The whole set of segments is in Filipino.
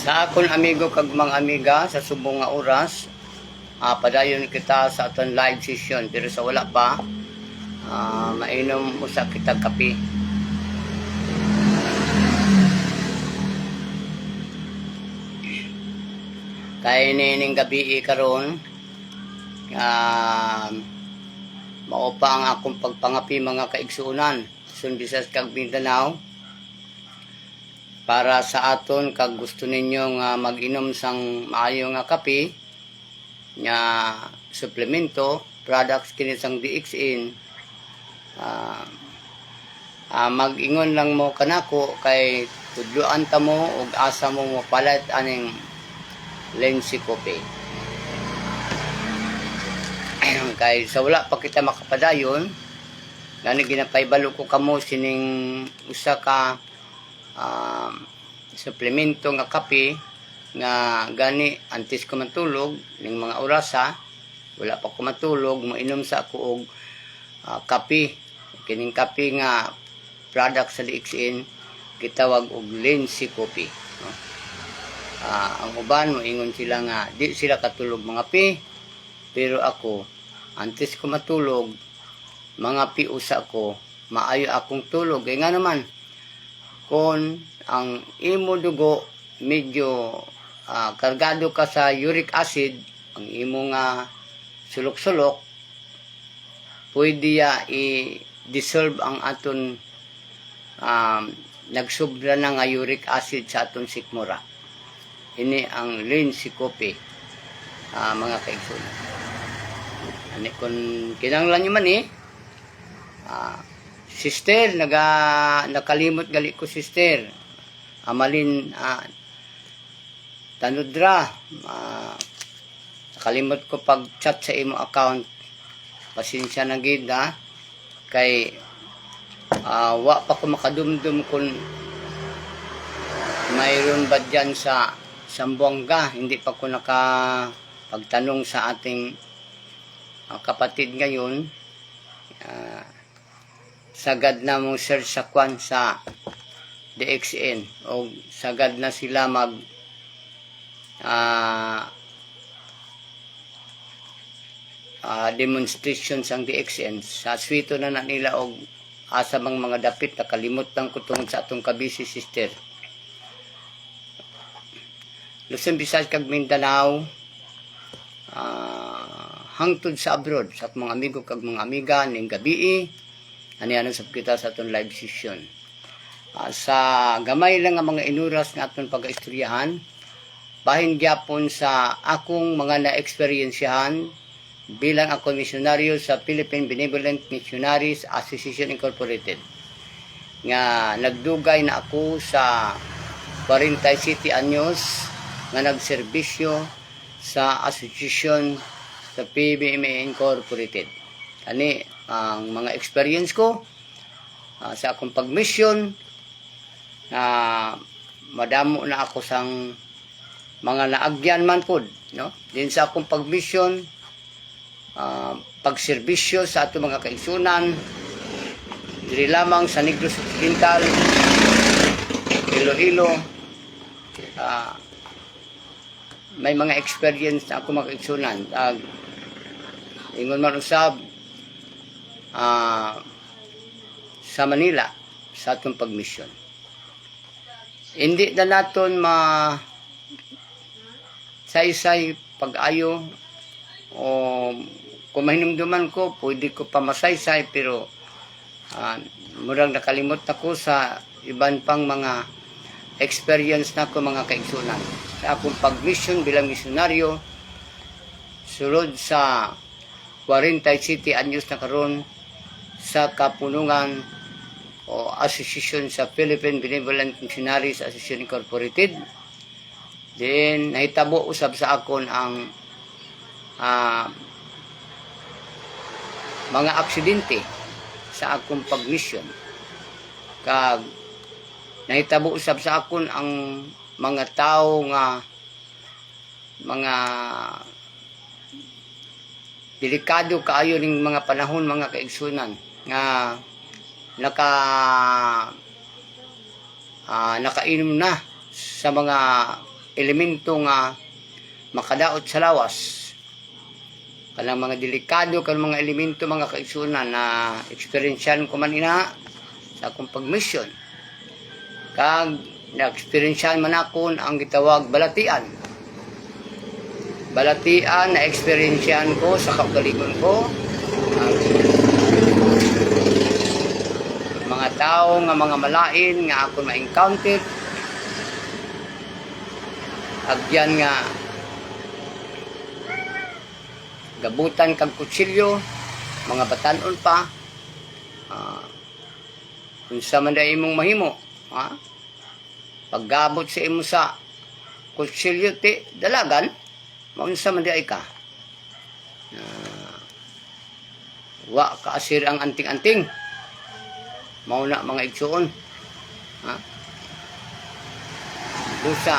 Sa akon amigo kag mga amiga sa subong nga oras, padayon kita sa aton live session pero sa wala pa, mainom usa kita kape. Kay nining gabi karon, mao pa ang akong pagpangapi mga kaigsuonan Luzon, Visayas kag Mindanao. Para sa aton kag gusto ninyo nga mag-inom sang maayo nga kape nga suplemento products kini sang DXN, mag-ingon lang mo kanako kay tudloan ta mo og asa mo mapalit aning Lensi Coffee. Kay sa wala pa kita makapadayon, gani ginapaybalo ko kamo sining usa ka suplemento nga kape nga gani antes ko matulog ning mga orasa, wala pa ko matulog, mainom sa ako og kape. Kining kape nga product sa DXN gitawag og Lensi Coffee, no? Ang uban moingon sila nga di sila katulog mga pi, pero ako antes ko matulog mga pi usa ko maayo akong tulog. Kaya nga naman kung ang imo dugo medyo kargado ka sa uric acid, ang imo nga sulok-sulok, pwede i-dissolve ang aton nagsobra na nga uric acid sa aton sikmura. Ini ang Lensi Coffee, mga kaigsunan. Ani kung kinahanglan nyo man sister, nakalimot gali ko sister. Amalin Tanudra, nakalimot ko pag-chat sa imo account. Pasensya na gid kay wa pa ko makadumdum kung mayroon ba dyan sa Sambuanga. Hindi pa ko nakapagtanong sa ating kapatid ngayon. Sagad na mong search sa kwan sa DXN o sagad na sila mag demonstration sang DXN sa swito na nila og asa bang mga dapit. Nakalimot lang ko tungod sa atong kabisi sister. Luzon, Visayas kag Mindanao, hangtod sa abroad sa mga amigo kag mga amiga ning gabi ani sab kita sa aton live session. Sa gamay lang nga mga inuras nga aton pagaistoryahan, bahin gyapon sa akong mga na-eksperyensyahan bilang ako misyonaryo sa Philippine Benevolent Missionaries Association Incorporated, nga nagdugay na ako sa 47 anyos nga nagserbisyo sa association sa PBMA Incorporated. Ani ang mga experience ko sa akong pag-mission, madamo na ako sang mga naagyan man pod, no? Din sa akong pag-mission, pagserbisyo sa ato mga kaigsunan diri lamang sa Negros Occidental, Iloilo. May mga experience na ako mga kaigsunan. Ingon man usab sa Manila sa atong pag-mission. Hindi na naton saysay pag-ayo, o kung mahinumduman ko pwede ko pa masaysay, pero murang nakalimot ako sa iban pang mga experience na ko mga kaigsunan sa akong pag-mission bilang misyonaryo sulod sa 47 anyos na karon sa kapunungan o association sa Philippine Benevolent Missionaries Association Incorporated. Then nahitabo usab sa akon ang mga aksidente sa akong pag-mission, kag nahitabo usab sa akon ang mga tao nga mga delikado kaayo ning mga panahon mga kaigsunan nga nakainom na sa mga elemento nga makadaot sa lawas. Kanang mga delikado, kanang mga elemento, mga kaigsunan na eksperyensyan ko man ina sa akong pag-mission. Kag na-eksperyensyan man ako ang gitawag balatian. Balatian na eksperyensyan ko sa kaugalingon ko. Mga tao nga mga malain nga ako ma-encounter. Agyan nga gabutan kag kutsilyo, mga batanon pa. Kung sa man day imong mahimo, paggabot sa imo sa kutsilyo ti dalagan, maunsa man day ka. Wa kaasir ang anting-anting. Mauna mga igsuon. Dusa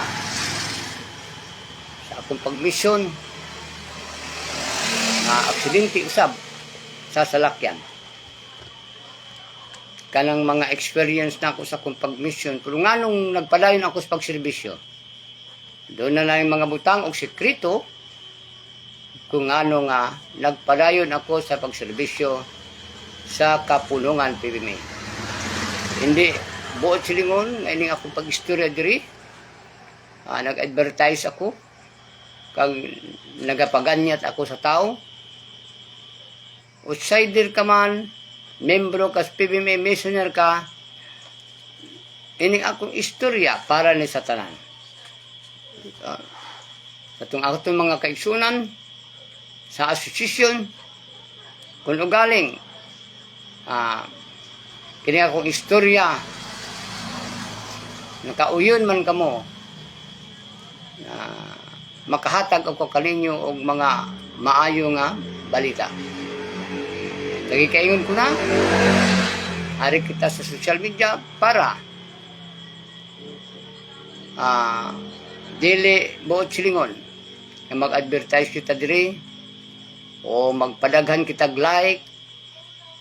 sa akong pagmisyon na aksidente usab sa salakyan. Kanang mga experience na ako sa akong pag-mission, pero nga nung nagpadayon ako sa pagserbisyo, doon na lang yung mga butang o sekreto kung ano nga nagpadayon ako sa pagserbisyo sa Kapulungan PBMA. Hindi buot silingon, ngayon akong pag-istorya diri, nag-advertise ako, kag nagapaganyat ako sa tao. Outsider ka man, membro ka sa PBMA, missioner ka, ining akong istorya para ni Satanan. Atong akong mga kaigsunan sa asosisyon, kung ugaling, kini akong istorya, nakauyon man kamo, makahatag ako kaninyo og mga maayo nga balita. Lagi kaingon ko na, hari kita sa social media para dili buot silingon na mag-advertise kita diri o magpadaghan kitag like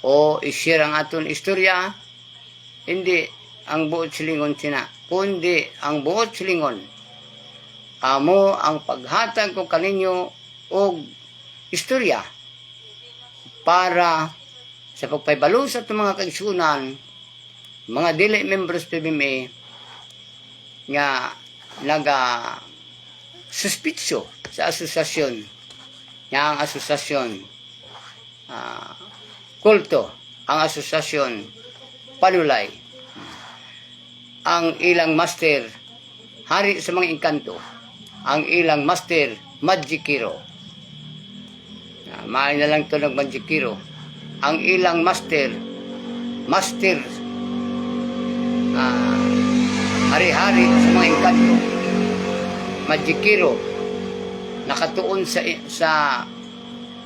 o i-share ang aton istorya. Hindi ang buot silingon sina, kundi ang buot silingon amo ang paghatag ko kaninyo og istorya para sa pagpaybalo sa itong mga kaigsunan, mga dili members PBMA nga suspitsyo sa asosasyon, nga ang asosasyon kulto, ang asosasyon panulay, ang ilang master hari sa mga engkanto, ang ilang master magikiro. Maay na lang ito nag-magikiro. Ang ilang master hari-hari sa mga engkanto, magikiro, nakatuon sa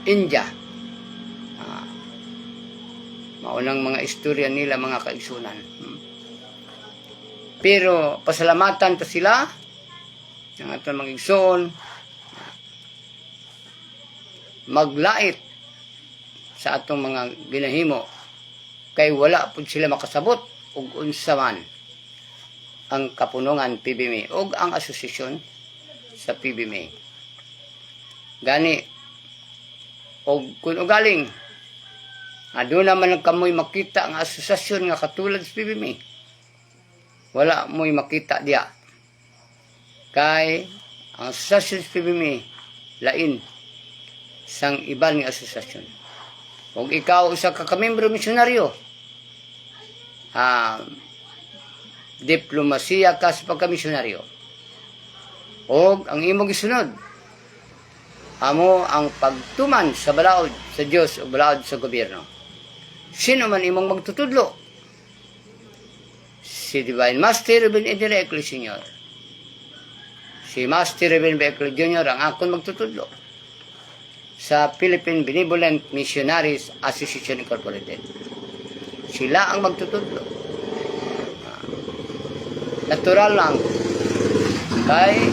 India. Maunang mga istorya nila, mga kaigsunan. Pero pasalamatan ta sila ang atong mga igsoon, maglait sa atong mga ginahimo kay wala pud sila makasabot og unsa man ang Kapulungan PBMA og ang asosasyon sa PBMA. Gani og kun ugaling aduna man kamoy makita ang asosasyon nga katulad sa PBMA, wala mo'y makita diya kay ang asosasyon sa PBMA lain sang iban nga asosasyon. Kung ikaw usa ka kamembro misyonaryo, diplomasiya ka sa pagkamisyonaryo, o ang imong gisunod amo ang pagtuman sa balaod sa Dios o balaod sa gobyerno. Sino man imong magtutudlo? Si Divine Master Ruben Edere Eccle Sr. Si Master Ruben B. Eccle Jr. ang akon magtutudlo sa Philippine Benevolent Missionaries Association Incorporated. Sila ang magtutudlo. Natural lang. Kay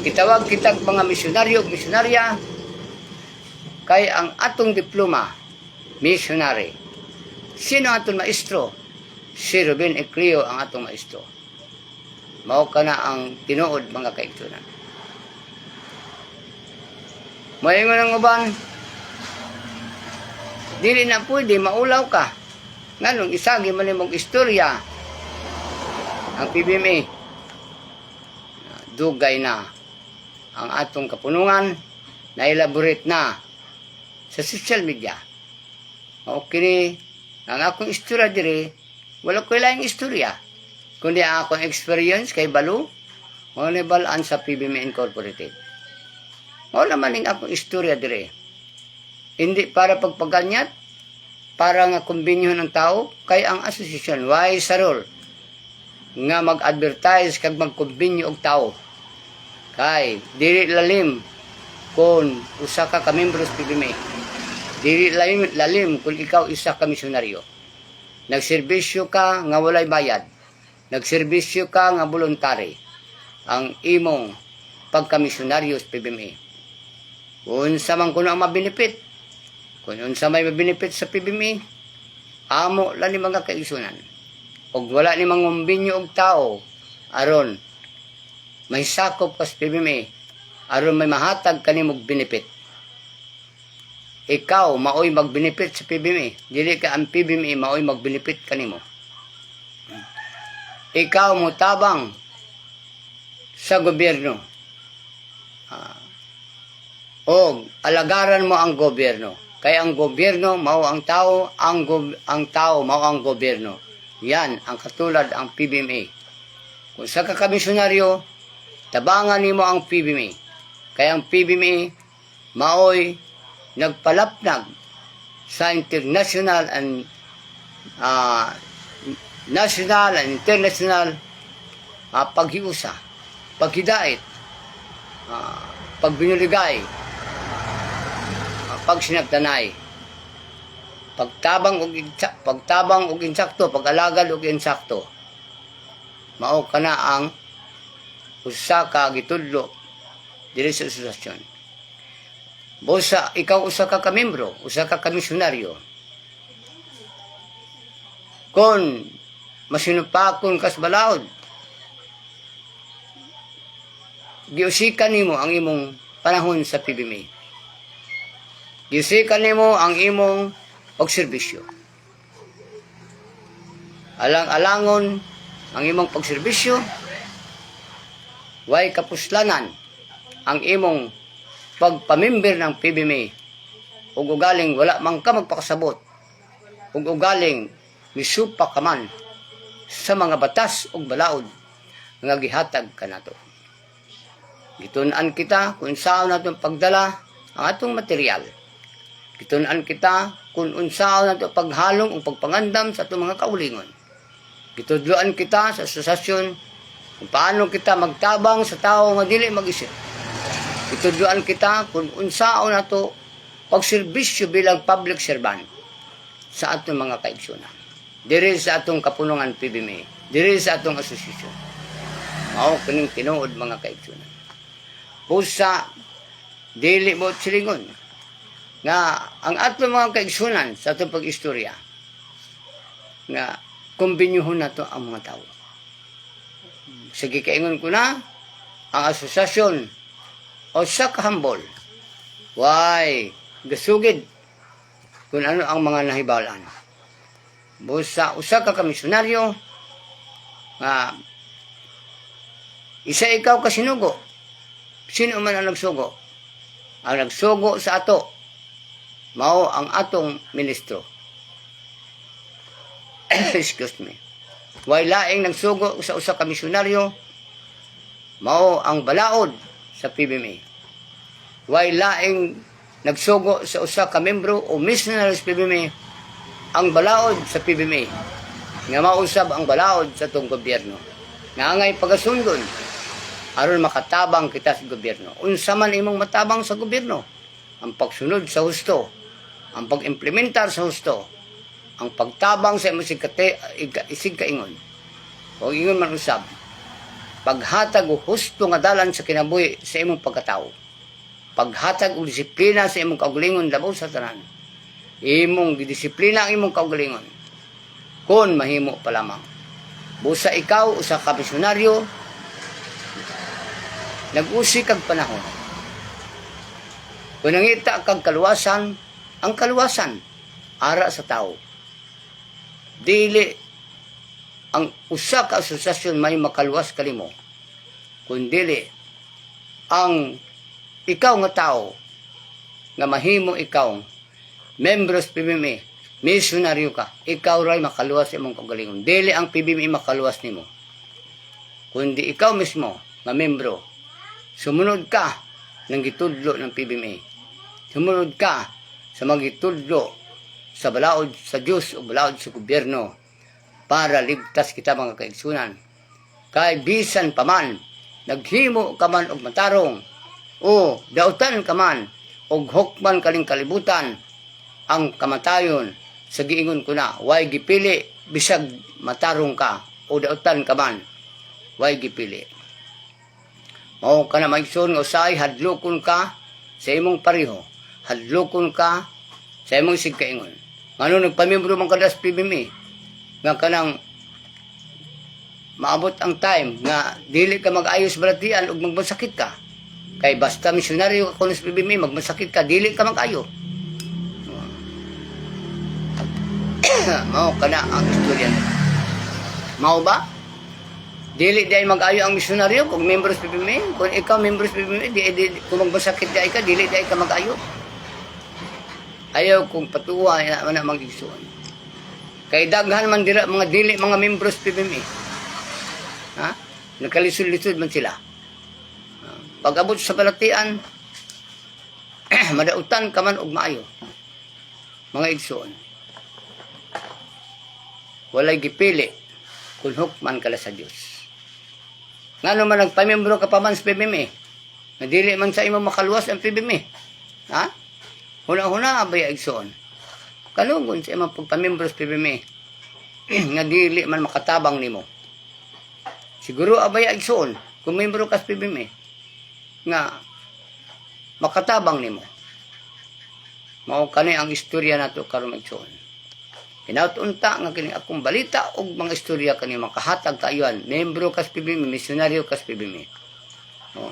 kitawag kitag mga misyonaryo o misyonarya kay ang atong diploma, missionary. Sino atong maestro? Si Ruben Ecleo ang atong maestro. Mao kana ang tinuod mga kaigsunan. Moingon ang uban, dili na pwede maulaw ka. Nganong isagi man imong istorya ang PBMA. Dugay na ang atong kapunungan, na-elaborate na sa social media. Okay ni, ang akong istorya diri, wala ko ilang istorya. Kundi ang akong experience kay Balu, wala balaan sa PBMA Incorporated. Wala man ang akong istorya diri. Hindi para pagpaganyat, para nga kumbinyo ng tao, kay ang asosasyon, why sa role, nga mag-advertise kag magkumbinyo og tao. Kay, dili lalim kung usa ka ka-membro sa PBMA. Dili lalim kung ikaw isa ka misyonaryo. Nagserbisyo ka nga walay bayad. Nagserbisyo ka nga voluntary. Ang imong pagkamisyonaryo sa PBMA. Kung sa man kuno ang mabenefit, kung unsa may mabenefit sa PBMA, amo lang ni mga kaigsunan. Og wala ni mangumbinyo og tao, aron may sakop ka sa PBMA, aron may mahatag kanimog benefit. Ikaw maoy magbenefit sa PBMA, dili ka ang PBMA maoy magbenefit kanimo. Ikaw mo tabang sa gobyerno. O alagaran mo ang gobyerno. Kaya ang gobyerno mao ang tao, ang tao mao ang gobyerno. Yan ang katulad ang PBMA. Kung sa kakamisyonaryo, tabangan nimo ang PBMA. Kaya ang PBMA maoy nagpalapnag sa international and national and international paghiusa, paghidait, pagbinuligay, pagsinagtanay, pagtabang og insakto, pag-alagad og insakto. Mao kana ang usa ka gitudlo diri sa asosasyon. Bosa ikaw usa ka membro, usa ka misyonaryo. Kon masinupakon kas balaod, giusikan nimo ang imong panahon sa PBMA. Giusikan nimo ang imong pagserbisyo. Alang-alangon ang imong pagserbisyo, way kapuslanan ang imong pagpamember ng PBMA. Ug ugaling wala man ka magpakasabot. Ug ugaling misupa ka man sa mga batas ug balaod nga gihatag kanato. Gitun-an kita kung saan natong pagdala ang atong material. Gitun-an kita kung unsaon nato paghalong o pagpangandam sa atong mga kaulingon. Gitudloan kita sa asosasyon kung paano kita magtabang sa tao nga dili mag-isip. Gitudloan kita kung unsaon nato pagserbisyo bilang public servant sa atong mga kaigsunan. Diri sa atong kapunungan PBMA, diri sa atong asosasyon. Mao kining tinuod mga kaigsunan. Pusa dili mo silingon nga ang atong mga kaigsunan sa atong pag-istorya nga kombinyuhon nato ang mga tao. Sige kaingon ko na ang asosasyon o sa kahambol. Why? Gasugid kung ano ang mga nahibalaan. Busa usa ka kamisyonaryo nga isa ikaw kasinugo. Sino man ang nagsugo? Ang nagsugo sa ato mao ang atong ministro. Excuse me. Way laing nagsugo sa usa ka misyonaryo mao ang balaod sa PBMA. Way laing nagsugo sa usa ka membro o missionary sa PBMA ang balaod sa PBMA. Nga mausab ang balaod sa tong gobyerno. Nga pagasundon aron makatabang kita sa gobyerno. Unsa man imong matabang sa gobyerno? Ang pagsunod sa husto, ang pag-implementar sa husto, ang pagtabang sa imong isig kaingon. O ingon man usab, paghatag og husto nga dalan sa kinabuhi sa imong pagkatao. Paghatag og disiplina sa imong kaugalingon labaw sa tanan. Imong gidisiplina ang imong kaugalingon. Kun mahimo pa lamang. Busa ikaw usa ka misyonaryo Nag-usi kag panahon. Kung nangita kag kaluwasan, ang kaluwasan ara sa tao. Dili ang usa ka asosasyon may makaluwas kanimo. Kundili ang ikaw nga tao nga mahimo ikaw membros PBMI, misyonaryo ka, ikaw ray makaluwas sa imong kaugalingon. Dili ang PBMI makaluwas nimo. Kundi ikaw mismo nga membro, sumunod ka ng gitudlo ng PBMI. Sumunod ka sa magitudlo sa balaod sa Diyos o balaod sa gobyerno para ligtas kita mga kaigsunan. Kay bisan pa man, naghimo ka man og matarong o dautan ka man og hukman kaling kalibutan, ang kamatayon sa giingon ko na, way gipili bisag matarong ka o dautan ka man, way gipili. Mao ka na maigsoon nga usahay hadlokon ka sa imong pareho, hadlokon ka sa imong sigkaingon. Ngano nagpamiyembro man kada sa PBMI nga kanang maabot ang time nga dili ka mag-ayos balatian ug magmasakit ka. Kay basta misyonaryo ka kuno sa PBMI, magmasakit ka, dili ka mag-ayo. Mao kana ang istorya nila. Mao ba? Dili di ay mag-ayo ang misyonaryo kung membro sa PBMI. Kung ikaw membro sa PBMI, kung magmasakit di ay ka, dili di ay ka mag-ayo. Ayaw kung patuwa na mag-igsuon. Kay daghan man dira mga dili mga membro sa PBMI. Ha? Nagkalisod-lisod man sila. Pag abot sa balatian, madautan ka man og maayo. Mga igsuon. Walay gipili kung hukman kala sa Dios. Ngano man nagpamembro ka pa man sa PBMI, na dili man sa imo makaluwas ang PBMI. Ha? Huna-huna abay igsuon. Kalungon sa imong pagpamembro sa PBMI nga dili man makatabang nimo. Siguro abay igsuon kung membro ka sa PBMI nga makatabang nimo. Mao kani ang istorya nato karon igsuon. Pinautunta nga kini akong balita og mga istorya kani makahatag kaayon, membro ka sa PBMI, misyonaryo ka sa PBMI. No?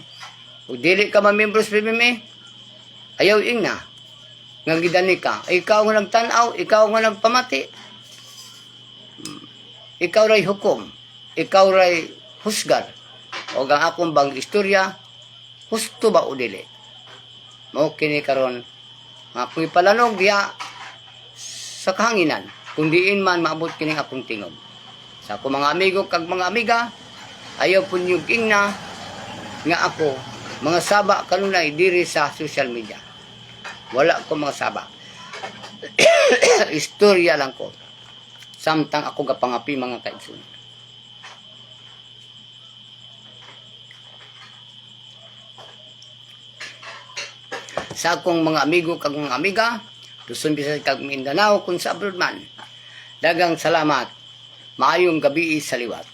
Ug dili ka ma-membro sa PBMI, ayaw ingna nga gidani ka. Ikaw nga nagtan-aw, ikaw nga nagpamati. Ikaw ray hukom, ikaw ray husgar. O ang akong bang istorya, husto ba o dili? Mao kini karon nga ako'y palanog diya sa kahanginan, kung diin man maabot kining akong tingog. Sa akong mga amigo kag mga amiga, ayaw po niyong ingna nga ako, mga saba kanunay diri sa social media. Wala ko mga saba. Istorya lang ko. Samtang ako gapangapi mga kaigsoon. Sa akong mga amigo kag mga amiga, Luzon, Visayas kag Mindanao kung sa abroad man. Dagang salamat. Maayong gabi sa liwat.